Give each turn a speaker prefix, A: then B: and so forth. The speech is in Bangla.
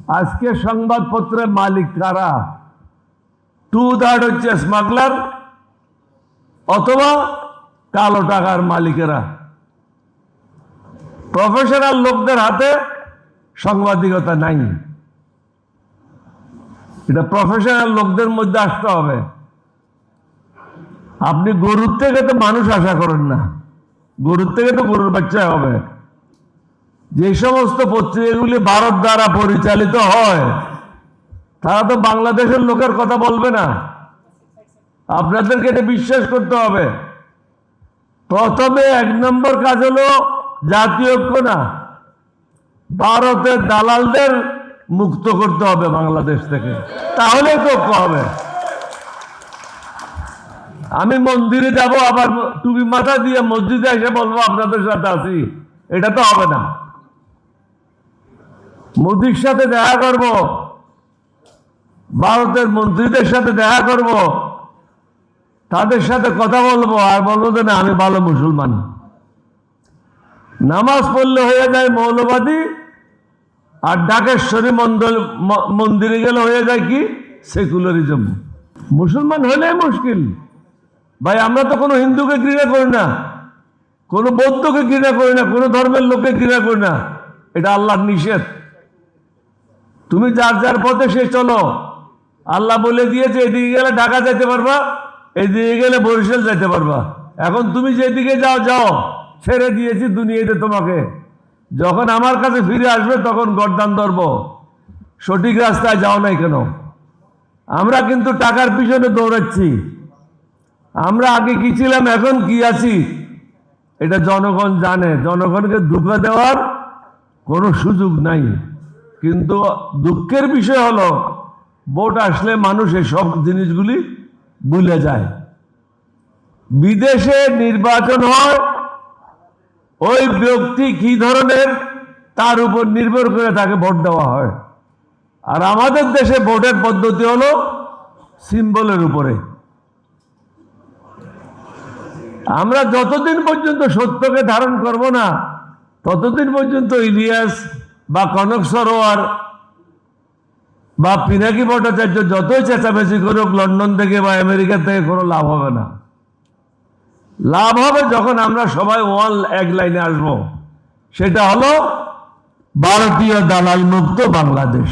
A: আজকে সংবাদপত্রের মালিক কারা? 2/3 হচ্ছে স্মাগলার অথবা কালো টাকার মালিকেরা। প্রফেশনাল লোকদের হাতে সাংবাদিকতা নাই। এটা প্রফেশনাল লোকদের মধ্যে আসতে হবে। আপনি গরুর থেকে তো মানুষ আশা করেন না, গরুর থেকে তো গরুর বাচ্চা হবে। যে সমস্ত পত্রিকাগুলি ভারত দ্বারা পরিচালিত হয় তারা তো বাংলাদেশের লোকের কথা বলবে না। আপনাদেরকে এটা বিশ্বাস করতে হবে। প্রথমে 1 নম্বর কাজ হলো জাতীয় ঐক্য না, ভারতের দালালদের মুক্ত করতে হবে বাংলাদেশ থেকে, তাহলে তো ঐক্য হবে। আমি মন্দিরে যাব, আবার টুপি মাথা দিয়ে মসজিদে এসে বলবো আপনাদের সাথে আছি, এটা তো হবে না। মোদির সাথে দেখা করব, ভারতের মন্ত্রীদের সাথে দেখা করব, তাদের সাথে কথা বলবো, আর বলবো যে না আমি ভালো মুসলমান। নামাজ পড়লে হয়ে যায় মৌলবাদী, আর ঢাকেশ্বরী মন্দিরে গেলে হয়ে যায় কি সেকুলারিজম। মুসলমান হলে মুশকিল ভাই। আমরা তো কোনো হিন্দুকে ঘৃণা করি না, কোনো বৌদ্ধকে ঘৃণা করি না, কোনো ধর্মের লোককে ঘৃণা করি না। এটা আল্লাহর নিষেধ। তুমি যার যার পথে সে চলো। আল্লাহ বলে দিয়েছে এদিকে গেলে ঢাকা যেতে পারবা, এদিকে গেলে বরিশাল যেতে পারবা। এখন তুমি যেদিকে যাও যাও, ছেড়ে দিয়েছি দুনিয়াতে তোমাকে। যখন আমার কাছে ফিরে আসবে তখন গর্দান ধরব, সঠিক রাস্তায় যাও নাই কেন। আমরা কিন্তু টাকার পিছনে দৌড়াচ্ছি। আমরা আগে কি ছিলাম, এখন কি আছি, এটা জনগণ জানে। জনগণকে ধোঁকা দেওয়ার কোনো সুযোগ নাই। কিন্তু দুঃখের বিষয় হলো ভোট আসলে মানুষ সব জিনিসগুলি ভুলে যায়। বিদেশে নির্বাচন হয়, ওই ব্যক্তি কি ধরনের তার উপর নির্ভর করে তাকে ভোট দেওয়া হয়। আর আমাদের দেশে ভোটের পদ্ধতি হলো সিম্বলের উপরে। আমরা যতদিন পর্যন্ত সত্যকে ধারণ করব না ততদিন পর্যন্ত ইলিয়াস বা কনক সরোয়ার বা পিনাকি ভট্টাচার্য যতই চেঁচামেচি করুক লন্ডন থেকে বা আমেরিকা থেকে, কোনো লাভ হবে না। লাভ হবে যখন আমরা সবাই এক লাইনে আসবো, সেটা হলো ভারতীয় দালাল মুক্ত বাংলাদেশ।